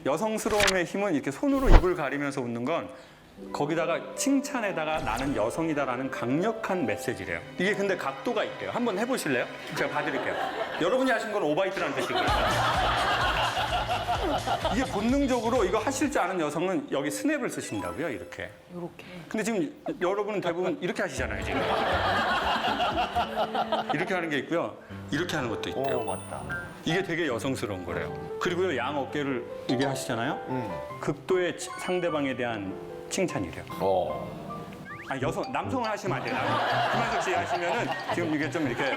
여성스러움의 힘은 이렇게 손으로 입을 가리면서 웃는 건 거기다가 칭찬에다가 나는 여성이다라는 강력한 메시지래요. 이게 근데 각도가 있대요. 한번 해보실래요? 제가 봐드릴게요. 여러분이 하신 건 오바이트라는 뜻이고요. 이게 본능적으로 이거 하실 줄 아는 여성은 여기 스냅을 쓰신다고요, 이렇게. 이렇게. 근데 지금 여러분은 대부분 이렇게 하시잖아요, 지금. 이렇게 하는 게 있고요. 이렇게 하는 것도 있대요. 맞다. 이게 되게 여성스러운 거래요. 그리고요, 양 어깨를 이게 하시잖아요. 극도의 상대방에 대한 칭찬이래요. 아니, 남성을 하시면 안 돼요. 김한석 씨 하시면은 지금 이게 좀 이렇게.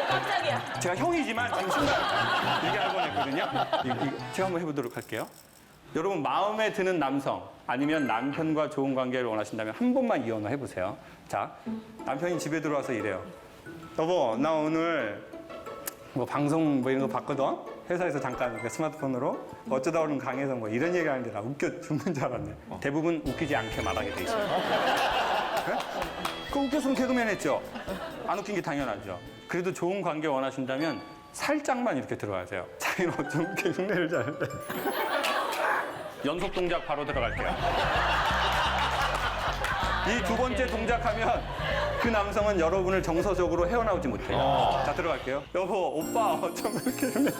깜짝이야. 제가 형이지만 지금 순간 얘기할 뻔했거든요. 제가 한번 해보도록 할게요. 여러분 마음에 드는 남성 아니면 남편과 좋은 관계를 원하신다면 한 번만 이혼을 해보세요. 자, 남편이 집에 들어와서 이래요. 여보, 나 오늘 뭐 방송 뭐 이런 거 봤거든. 회사에서 잠깐 이렇게 스마트폰으로 어쩌다 오는 강에서 뭐 이런 얘기 하는데 나 웃겨 죽는 줄 알았네. 대부분 웃기지 않게 말하게 돼 있어요. 그래? 그 웃겼으면 개그맨 했죠. 안 웃긴 게 당연하죠. 그래도 좋은 관계 원하신다면 살짝만 이렇게 들어가세요. 자기는 어쩜 이렇게 흉내를 잘해. 연속 동작 바로 들어갈게요. 이 두 번째 동작하면 그 남성은 여러분을 정서적으로 헤어나오지 못해요. 자, 들어갈게요. 여보, 오빠 어쩜 이렇게 흉내.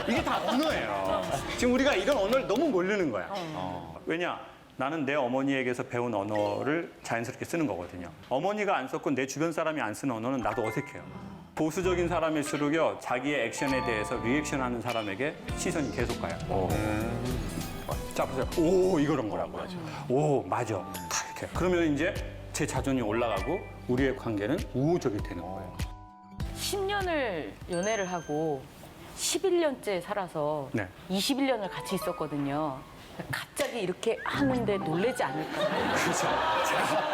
이게 다 언어예요. 지금 우리가 이런 언어를 너무 모르는 거야. 왜냐? 나는 내 어머니에게서 배운 언어를 자연스럽게 쓰는 거거든요. 어머니가 안 썼고 내 주변 사람이 안 쓰는 언어는 나도 어색해요. 보수적인 사람일수록요, 자기의 액션에 대해서 리액션하는 사람에게 시선이 계속 가요. 자, 보세요. 오, 이런 거라고요. 오, 맞아. 다 이렇게. 그러면 이제 제 자존이 올라가고 우리의 관계는 우호적이 되는 거예요. 10년을 연애를 하고 11년째 살아서 네. 21년을 같이 있었거든요. 갑자기 이렇게 하는데 놀라지 않을까요? 그렇죠.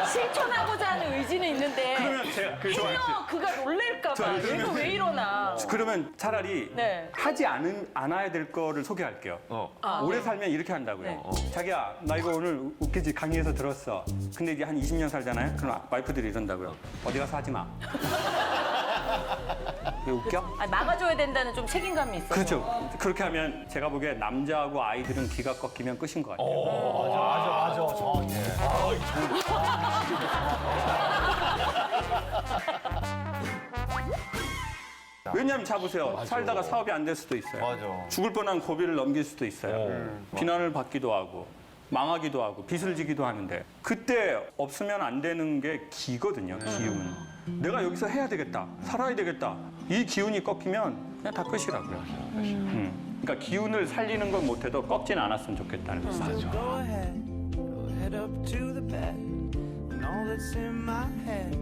실천하고자 하는 의지는 있는데 그러면 제가 해요. 그가 놀랄까 봐. 얘가 왜 이러나. 그러면 차라리 네. 하지 않아야 될 거를 소개할게요. 오래 살면 이렇게 한다고요. 자기야, 나 이거 오늘 웃기지 강의에서 들었어. 근데 이제 한 20년 살잖아요. 그럼 와이프들이 이런다고요. 어디 가서 하지 마. 왜 웃겨? 막아줘야 된다는 좀 책임감이 있어요. 그렇죠. 그렇게 하면 제가 보기에 남자하고 아이들은 귀가 꺾이면 끝인 것 같아요. 맞아. 정확해. 왜냐하면 자보세요. 살다가 사업이 안 될 수도 있어요. 맞아. 죽을 뻔한 고비를 넘길 수도 있어요. 비난을 받기도 하고 망하기도 하고 빚을 지기도 하는데 그때 없으면 안 되는 게 기거든요. 기운. 내가 여기서 해야 되겠다. 살아야 되겠다. 이 기운이 꺾이면 그냥 다 끝이라고요. 그러니까 기운을 살리는 건 못해도 꺾진 않았으면 좋겠다는 거죠. Go ahead, go head up to the bed, and all that's in my head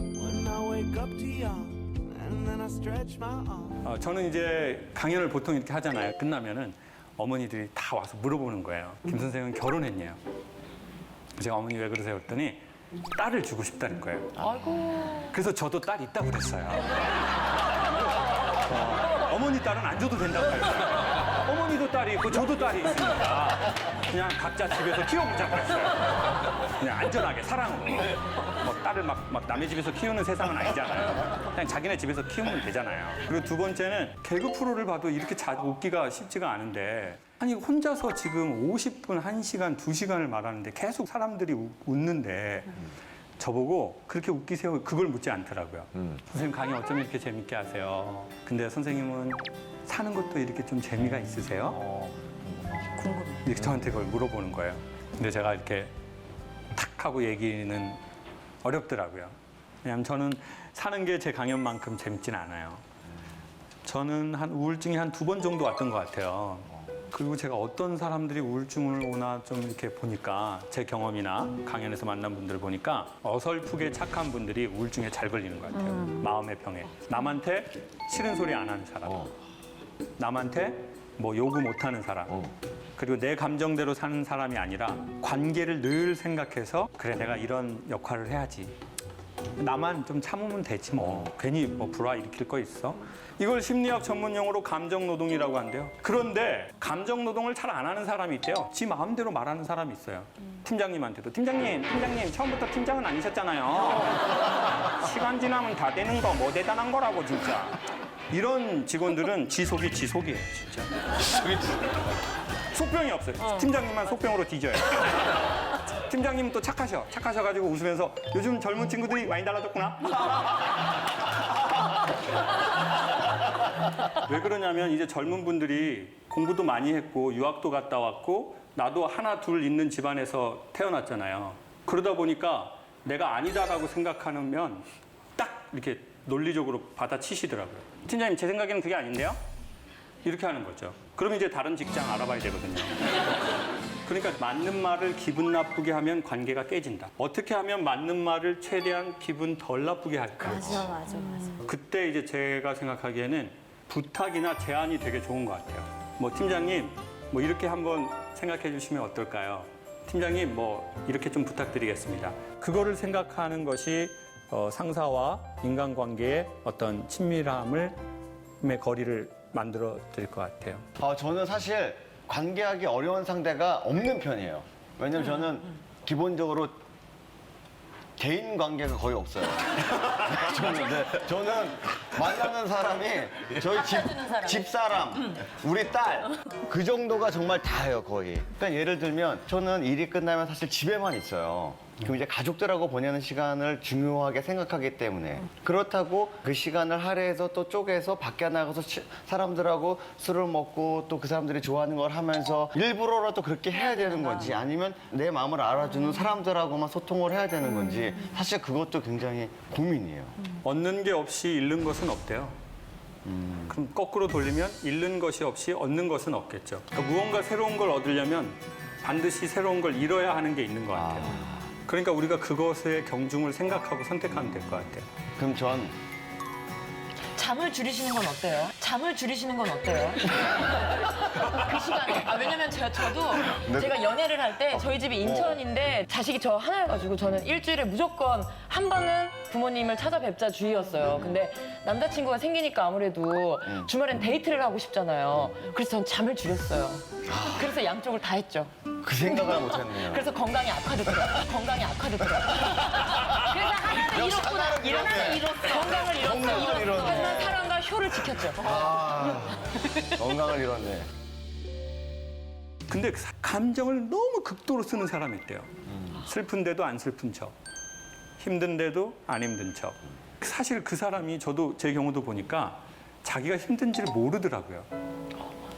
is when I wake up to yawn, and then I stretch my arm. 저는 이제 강연을 보통 이렇게 하잖아요. 끝나면은 어머니들이 다 와서 물어보는 거예요. 김 선생은 결혼했냐요? 제가 어머니 왜 그러세요? 했더니 딸을 주고 싶다는 거예요. 아이고. 그래서 저도 딸 있다고 그랬어요. 어머니 딸은 안 줘도 된다고 했어요. 어머니도 딸이 있고 저도 딸이 있으니까 그냥 각자 집에서 키워보자고 했어요. 그냥 안전하게 사랑으로. 뭐 딸을 막 남의 집에서 키우는 세상은 아니잖아요. 그냥 자기네 집에서 키우면 되잖아요. 그리고 두 번째는 개그 프로를 봐도 이렇게 웃기가 쉽지가 않은데 아니 혼자서 지금 50분, 1시간, 2시간을 말하는데 계속 사람들이 웃는데 저보고 그렇게 웃기세요? 그걸 묻지 않더라고요. 선생님 강의 어쩜 이렇게 재밌게 하세요? 근데 선생님은 사는 것도 이렇게 좀 재미가 있으세요? 궁금해. 이렇게 저한테 그걸 물어보는 거예요. 근데 제가 이렇게 탁 하고 얘기는 어렵더라고요. 왜냐하면 저는 사는 게 제 강연만큼 재밌진 않아요. 저는 한 우울증이 한 2번 정도 왔던 것 같아요. 그리고 제가 어떤 사람들이 우울증을 오나 좀 이렇게 보니까 제 경험이나 강연에서 만난 분들을 보니까 어설프게 착한 분들이 우울증에 잘 걸리는 것 같아요. 마음의 병에. 남한테 싫은 소리 안 하는 사람. 남한테 뭐 요구 못 하는 사람. 그리고 내 감정대로 사는 사람이 아니라 관계를 늘 생각해서 그래 내가 이런 역할을 해야지. 나만 좀 참으면 되지 뭐. 괜히 뭐 불화 일으킬 거 있어? 이걸 심리학 전문 용어로 감정 노동이라고 한대요. 그런데 감정 노동을 잘 안 하는 사람이 있대요. 지 마음대로 말하는 사람이 있어요. 팀장님한테도 팀장님 처음부터 팀장은 아니셨잖아요. 시간 지나면 다 되는 거 뭐 대단한 거라고 진짜. 이런 직원들은 지속이에요 진짜. 속병이 없어요. 팀장님만 속병으로 뒤져요. 팀장님은 또 착하셔가지고 웃으면서 요즘 젊은 친구들이 많이 달라졌구나. 왜 그러냐면 이제 젊은 분들이 공부도 많이 했고 유학도 갔다 왔고 나도 하나 둘 있는 집안에서 태어났잖아요. 그러다 보니까 내가 아니다라고 생각하면 딱 이렇게 논리적으로 받아치시더라고요. 팀장님 제 생각에는 그게 아닌데요? 이렇게 하는 거죠. 그럼 이제 다른 직장 알아봐야 되거든요. 그러니까 맞는 말을 기분 나쁘게 하면 관계가 깨진다. 어떻게 하면 맞는 말을 최대한 기분 덜 나쁘게 할까? 맞아. 그때 이제 제가 생각하기에는 부탁이나 제안이 되게 좋은 것 같아요. 뭐 팀장님, 뭐 이렇게 한번 생각해 주시면 어떨까요? 팀장님, 뭐 이렇게 좀 부탁드리겠습니다. 그거를 생각하는 것이 상사와 인간관계의 어떤 친밀함의 거리를 만들어 드릴 것 같아요. 저는 사실 관계하기 어려운 상대가 없는 편이에요. 왜냐면 저는 기본적으로 개인 관계가 거의 없어요. 저는 만나는 사람이 저희 집사람, 우리 딸, 그 정도가 정말 다예요, 거의. 그러니까 예를 들면 저는 일이 끝나면 사실 집에만 있어요. 그럼 이제 가족들하고 보내는 시간을 중요하게 생각하기 때문에 그렇다고 그 시간을 할애해서 또 쪼개서 밖에 나가서 사람들하고 술을 먹고 또 그 사람들이 좋아하는 걸 하면서 일부러라도 그렇게 해야 되는 건지 아니면 내 마음을 알아주는 사람들하고만 소통을 해야 되는 건지 사실 그것도 굉장히 고민이에요. 얻는 게 없이 잃는 것은 없대요. 그럼 거꾸로 돌리면 잃는 것이 없이 얻는 것은 없겠죠. 그러니까 무언가 새로운 걸 얻으려면 반드시 새로운 걸 잃어야 하는 게 있는 것 같아요. 그러니까 우리가 그것의 경중을 생각하고 선택하면 될 것 같아요. 그럼 전 잠을 줄이시는 건 어때요? 잠을 줄이시는 건 어때요? 그 시간에. 왜냐면 저도 제가 연애를 할 때 저희 집이 인천인데 자식이 저 하나여가지고 저는 일주일에 무조건 한 번은 부모님을 찾아뵙자 주의였어요. 근데 남자친구가 생기니까 아무래도 주말엔 데이트를 하고 싶잖아요. 그래서 전 잠을 줄였어요. 그래서 양쪽을 다 했죠. 그 생각을 못했네요. 그래서 건강이 악화됐더라고요. 그래서 하나는 잃었구나. 하나는 잃었어. 건강을 잃었어. 하지만 사랑과 효를 지켰죠. 건강을 잃었네. 근데 감정을 너무 극도로 쓰는 사람이 있대요. 슬픈데도 안 슬픈 척, 힘든데도 안 힘든 척. 사실 그 사람이 저도 제 경우도 보니까 자기가 힘든지를 모르더라고요.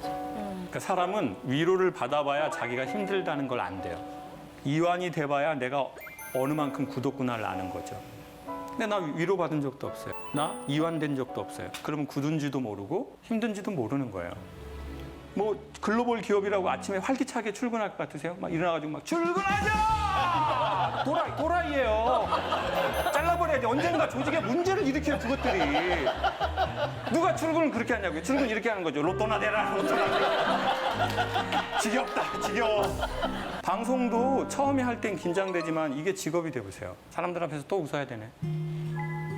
그러니까 사람은 위로를 받아봐야 자기가 힘들다는 걸 안 돼요. 이완이 돼봐야 내가 어느 만큼 굳었구나를 아는 거죠. 근데 나 위로 받은 적도 없어요. 나 이완된 적도 없어요. 그러면 굳은지도 모르고 힘든지도 모르는 거예요. 뭐 글로벌 기업이라고 아침에 활기차게 출근할 것 같으세요? 막 일어나가지고 막 출근하자! 도라이예요. 잘라버려야지. 언젠가 조직에 문제를 일으킬 그것들이. 누가 출근을 그렇게 하냐고요. 출근 이렇게 하는 거죠. 로또나 내라, 로또나 내라. 지겨워. 방송도 처음에 할 땐 긴장되지만 이게 직업이 돼보세요. 사람들 앞에서 또 웃어야 되네.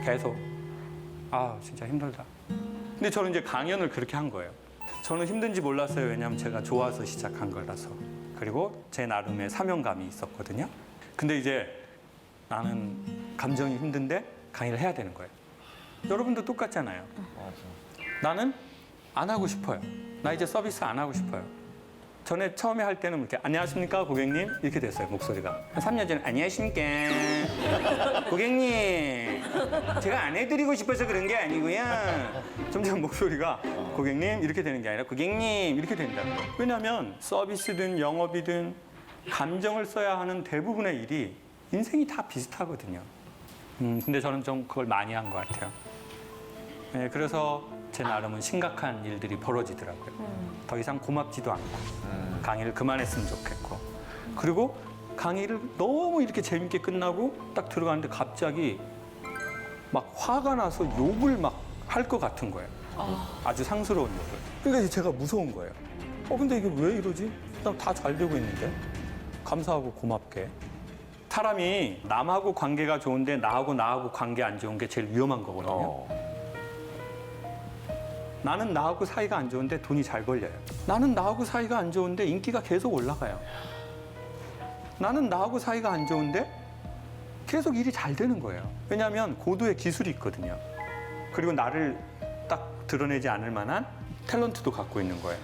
계속. 진짜 힘들다. 근데 저는 이제 강연을 그렇게 한 거예요. 저는 힘든지 몰랐어요. 왜냐하면 제가 좋아서 시작한 거라서. 그리고 제 나름의 사명감이 있었거든요. 근데 이제 나는 감정이 힘든데 강의를 해야 되는 거예요. 여러분도 똑같잖아요. 나는 안 하고 싶어요. 나 이제 서비스 안 하고 싶어요. 전에 처음에 할 때는 이렇게 안녕하십니까 고객님 이렇게 됐어요 목소리가. 한 3년 전에 안녕하십니까 고객님 제가 안 해드리고 싶어서 그런 게 아니고요. 점점 목소리가 고객님 이렇게 되는 게 아니라 고객님 이렇게 된다고요. 왜냐하면 서비스든 영업이든 감정을 써야 하는 대부분의 일이 인생이 다 비슷하거든요. 근데 저는 좀 그걸 많이 한 것 같아요. 네, 그래서 제 나름은 심각한 일들이 벌어지더라고요. 더 이상 고맙지도 않고 강의를 그만했으면 좋겠고 그리고 강의를 너무 이렇게 재밌게 끝나고 딱 들어가는데 갑자기 막 화가 나서 욕을 막 할 것 같은 거예요. 아주 상스러운 욕을. 그러니까 제가 무서운 거예요. 근데 이게 왜 이러지? 나 다 잘 되고 있는데 감사하고 고맙게 사람이 남하고 관계가 좋은데 나하고 관계 안 좋은 게 제일 위험한 거거든요. 나는 나하고 사이가 안 좋은데 돈이 잘 벌려요. 나는 나하고 사이가 안 좋은데 인기가 계속 올라가요. 나는 나하고 사이가 안 좋은데 계속 일이 잘 되는 거예요. 왜냐하면 고도의 기술이 있거든요. 그리고 나를 딱 드러내지 않을 만한 탤런트도 갖고 있는 거예요.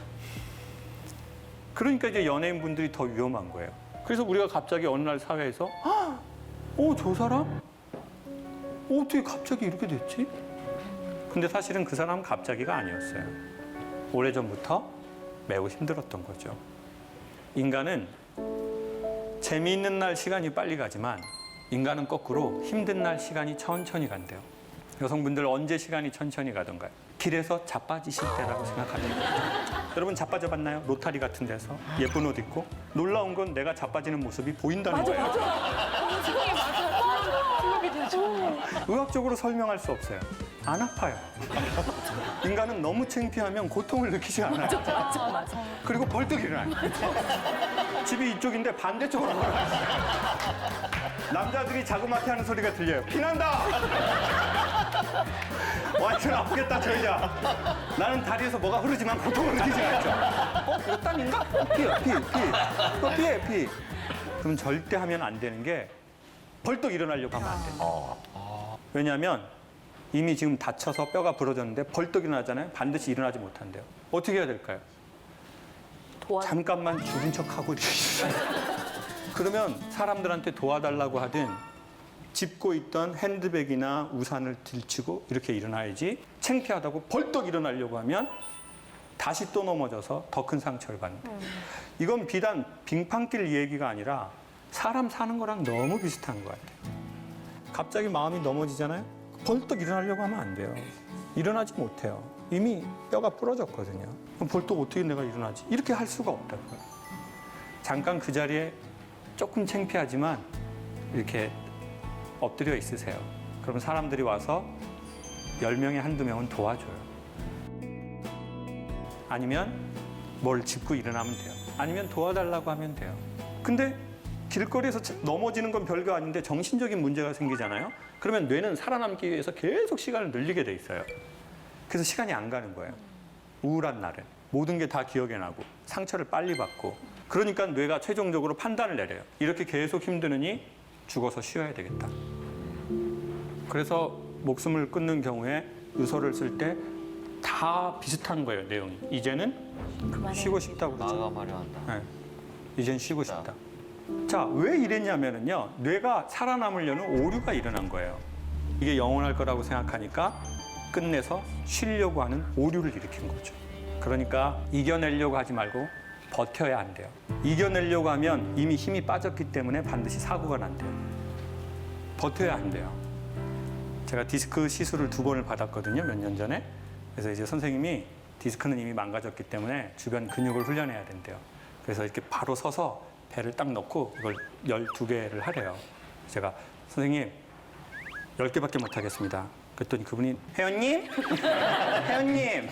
그러니까 이제 연예인분들이 더 위험한 거예요. 그래서 우리가 갑자기 어느 날 사회에서 저 사람? 어떻게 갑자기 이렇게 됐지? 근데 사실은 그 사람은 갑자기가 아니었어요. 오래전부터 매우 힘들었던 거죠. 인간은 재미있는 날 시간이 빨리 가지만 인간은 거꾸로 힘든 날 시간이 천천히 간대요. 여성분들 언제 시간이 천천히 가던가요? 길에서 자빠지실 때라고 생각하는 거죠. 여러분 자빠져 봤나요? 로타리 같은 데서 예쁜 옷 입고 놀라운 건 내가 자빠지는 모습이 보인다는 거예요. 의학적으로 설명할 수 없어요. 안 아파요. 인간은 너무 창피하면 고통을 느끼지 않아요. 그리고 벌떡 일어나요. 집이 이쪽인데 반대쪽으로 걸어요. 남자들이 자그맣게 하는 소리가 들려요. 피난다! 완전 아프겠다, 저 여자. 나는 다리에서 뭐가 흐르지만 고통을 느끼지 않죠. 이거 땀인가? 피해. 그럼 절대 하면 안 되는 게 벌떡 일어나려고 하면 안 돼요. 왜냐하면 이미 지금 다쳐서 뼈가 부러졌는데 벌떡 일어나잖아요. 반드시 일어나지 못한대요. 어떻게 해야 될까요? 잠깐만 죽은 척하고 이렇게 그러면 사람들한테 도와달라고 하든 짚고 있던 핸드백이나 우산을 들치고 이렇게 일어나야지 창피하다고 벌떡 일어나려고 하면 다시 또 넘어져서 더 큰 상처를 받는 거예요. 이건 비단 빙판길 얘기가 아니라 사람 사는 거랑 너무 비슷한 것 같아요. 갑자기 마음이 넘어지잖아요. 벌떡 일어나려고 하면 안 돼요. 일어나지 못해요. 이미 뼈가 부러졌거든요. 그럼 벌떡 어떻게 내가 일어나지? 이렇게 할 수가 없다고요. 잠깐 그 자리에 조금 창피하지만 이렇게 엎드려 있으세요. 그러면 사람들이 와서 10명에 한두 명은 도와줘요. 아니면 뭘 짚고 일어나면 돼요. 아니면 도와달라고 하면 돼요. 근데 길거리에서 넘어지는 건 별거 아닌데 정신적인 문제가 생기잖아요. 그러면 뇌는 살아남기 위해서 계속 시간을 늘리게 돼 있어요. 그래서 시간이 안 가는 거예요. 우울한 날은 모든 게 다 기억에 나고 상처를 빨리 받고 그러니까 뇌가 최종적으로 판단을 내려요. 이렇게 계속 힘드느니 죽어서 쉬어야 되겠다. 그래서 목숨을 끊는 경우에 유서를 쓸 때 다 비슷한 거예요, 내용이. 이제는 쉬고 싶다고 그러죠. 마감하려 한다. 네. 이젠 쉬고 싶다. 자, 왜 이랬냐면요. 뇌가 살아남으려는 오류가 일어난 거예요. 이게 영원할 거라고 생각하니까 끝내서 쉬려고 하는 오류를 일으킨 거죠. 그러니까 이겨내려고 하지 말고 버텨야 안 돼요. 이겨내려고 하면 이미 힘이 빠졌기 때문에 반드시 사고가 난대요. 버텨야 안 돼요. 제가 디스크 시술을 2번을 받았거든요, 몇 년 전에. 그래서 이제 선생님이 디스크는 이미 망가졌기 때문에 주변 근육을 훈련해야 된대요. 그래서 이렇게 바로 서서 배를 딱 넣고 이걸 12개를 하래요. 제가 선생님 10개밖에 못 하겠습니다. 그랬더니 그분이 회원님? 회원님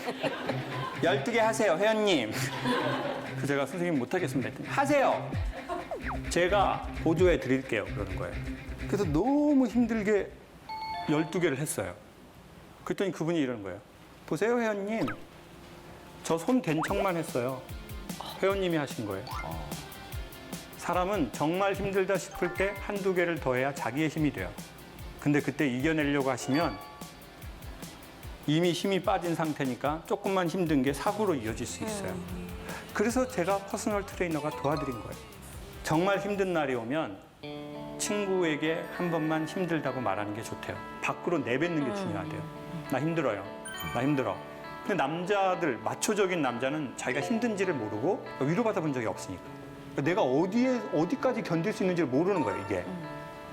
12개 하세요, 회원님. 그래서 제가 선생님 못 하겠습니다 했더니 하세요. 제가 보조해 드릴게요. 그러는 거예요. 그래서 너무 힘들게 12개를 했어요. 그랬더니 그분이 이러는 거예요. 보세요, 회원님. 저 손 댄 척만 했어요. 회원님이 하신 거예요. 사람은 정말 힘들다 싶을 때 1-2개를 더해야 자기의 힘이 돼요. 근데 그때 이겨내려고 하시면 이미 힘이 빠진 상태니까 조금만 힘든 게 사고로 이어질 수 있어요. 그래서 제가 퍼스널 트레이너가 도와드린 거예요. 정말 힘든 날이 오면 친구에게 한 번만 힘들다고 말하는 게 좋대요. 밖으로 내뱉는 게 중요하대요. 나 힘들어요. 나 힘들어. 근데 남자들, 마초적인 남자는 자기가 힘든지를 모르고 위로받아 본 적이 없으니까. 내가 어디까지 견딜 수 있는지를 모르는 거예요, 이게.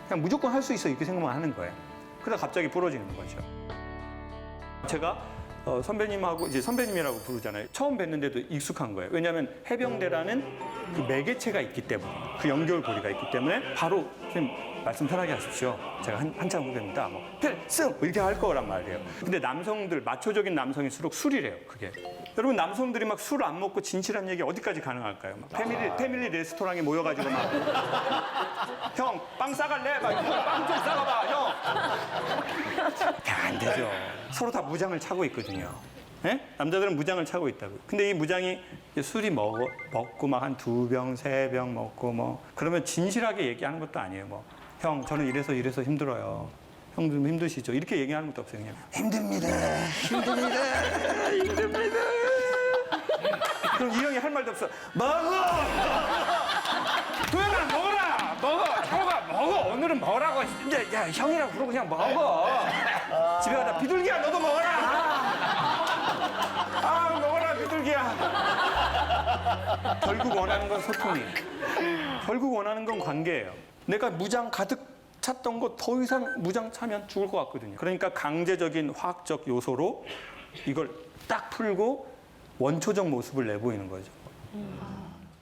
그냥 무조건 할 수 있어, 이렇게 생각만 하는 거예요. 그러다 갑자기 부러지는 거죠. 제가 선배님하고 이제 선배님이라고 부르잖아요. 처음 뵀는데도 익숙한 거예요. 왜냐하면 해병대라는 그 매개체가 있기 때문에, 그 연결고리가 있기 때문에 바로 선생님 말씀 편하게 하십시오. 제가 한참 후배입니다. 뭐 필승 이렇게 할 거란 말이에요. 근데 남성들, 마초적인 남성일수록 술이래요. 그게. 여러분 남성들이 막 술 안 먹고 진실한 얘기 어디까지 가능할까요? 막 패밀리 레스토랑에 모여가지고 막 형 빵 싸갈래? 막 빵 좀 싸가봐 형. 안 되죠. 서로 다 무장을 차고 있거든요. 예? 남자들은 무장을 차고 있다고. 근데 이 무장이 술이 먹고 막 한 2병, 3병 먹고 뭐 그러면 진실하게 얘기하는 것도 아니에요. 뭐 형 저는 이래서 힘들어요. 형 좀 힘드시죠? 이렇게 얘기하는 것도 없어요. 그냥 힘듭니다. 그럼 이 형이 할 말도 없어. 먹어! 도현아 먹어라! 먹어! 형아 먹어! 오늘은 먹으라고. 이제 야 형이라고 부르고 그냥 먹어. 집에 가다 비둘기야 너도 먹어라! 아 먹어라 비둘기야. 결국 원하는 건 소통이에요. 결국 원하는 건 관계예요. 내가 무장 가득 찼던 거 더 이상 무장 차면 죽을 것 같거든요. 그러니까 강제적인 화학적 요소로 이걸 딱 풀고 원초적 모습을 내보이는 거죠.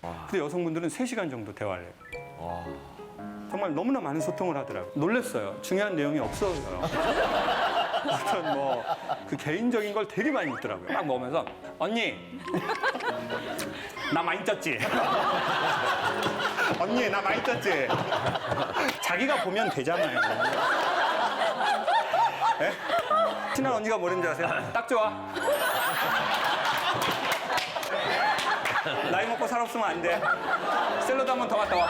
근데 여성분들은 3시간 정도 대화를 해요. 정말 너무나 많은 소통을 하더라고요. 놀랐어요. 중요한 내용이 없어요. 어떤 뭐 그 개인적인 걸 되게 많이 묻더라고요. 막 먹으면서 언니 나 많이 쪘지? 언니 나 많이 쪘지? 자기가 보면 되잖아요. 에? 친한 언니가 뭐랬는지 아세요? 딱 좋아. 나이 먹고 살 없으면 안 돼. 샐러드 한 번 더 갔다 와.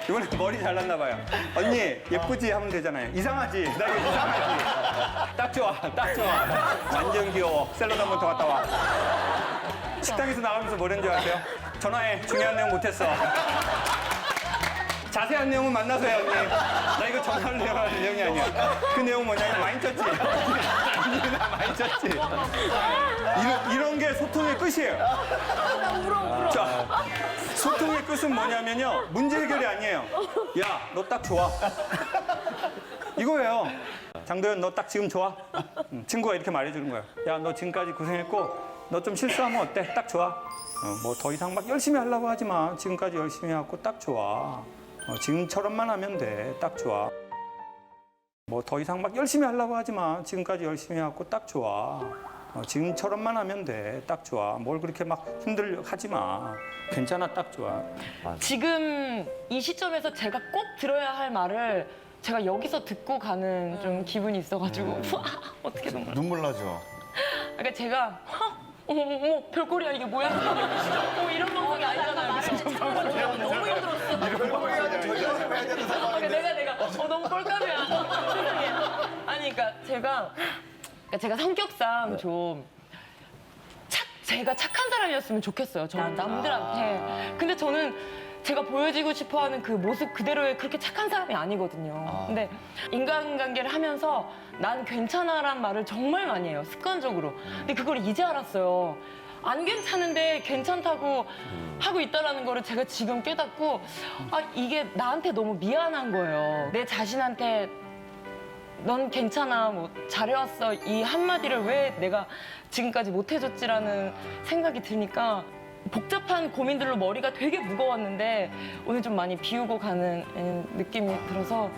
이번에 머리 잘났나 봐요. 언니 예쁘지 하면 되잖아요. 이상하지? 나 이거 이상하지? 딱 좋아, 딱 좋아. 완전 귀여워. 샐러드 한 번 더 갔다 와. 식당에서 나가면서 뭐랬는지 아세요? 전화해. 중요한 내용 못했어. 자세한 내용은 만나서 해, 언니. 나 이거 전화를 내용할 내용이 아니야. 그 내용 뭐냐면 많이 쪘지? 언니 나 많이 쪘지? 이런 게 소통의 끝이에요. 자, 소통의 끝은 뭐냐면요. 문제 해결이 아니에요. 야, 너 딱 좋아. 이거예요. 장도연, 너 딱 지금 좋아. 친구가 이렇게 말해주는 거예요. 야, 너 지금까지 고생했고, 너 좀 실수하면 어때? 딱 좋아. 뭐 더 이상 막 열심히 하려고 하지 마. 지금까지 열심히 하고 딱 좋아. 지금처럼만 하면 돼. 딱 좋아. 뭐 더 이상 막 열심히 하려고 하지 마. 지금까지 열심히 하고 딱 좋아. 지금처럼만 하면 돼. 딱 좋아. 뭘 그렇게 막 힘들려 하지 마. 괜찮아. 딱 좋아. 지금 이 시점에서 제가 꼭 들어야 할 말을 제가 여기서 듣고 가는 좀 기분이 있어가지고 어떻게 눈물. 눈물 나죠. 그러니까 제가 어머 별꼴이야 이게 뭐야? 이런 방송이 아니잖아요. 너무 힘들었어. 내가 너무 꼴감이야. 세상에. 아니 그러니까 제가 성격상 좀 제가 착한 사람이었으면 좋겠어요. 저는 남들한테. 근데 저는 제가 보여지고 싶어하는 그 모습 그대로의 그렇게 착한 사람이 아니거든요. 근데 인간관계를 하면서 난 괜찮아란 말을 정말 많이 해요. 습관적으로. 근데 그걸 이제 알았어요. 안 괜찮은데 괜찮다고 하고 있다라는 거를 제가 지금 깨닫고 이게 나한테 너무 미안한 거예요. 내 자신한테 넌 괜찮아, 뭐 잘해왔어 이 한마디를 왜 내가 지금까지 못 해줬지라는 생각이 드니까 복잡한 고민들로 머리가 되게 무거웠는데 오늘 좀 많이 비우고 가는 느낌이 들어서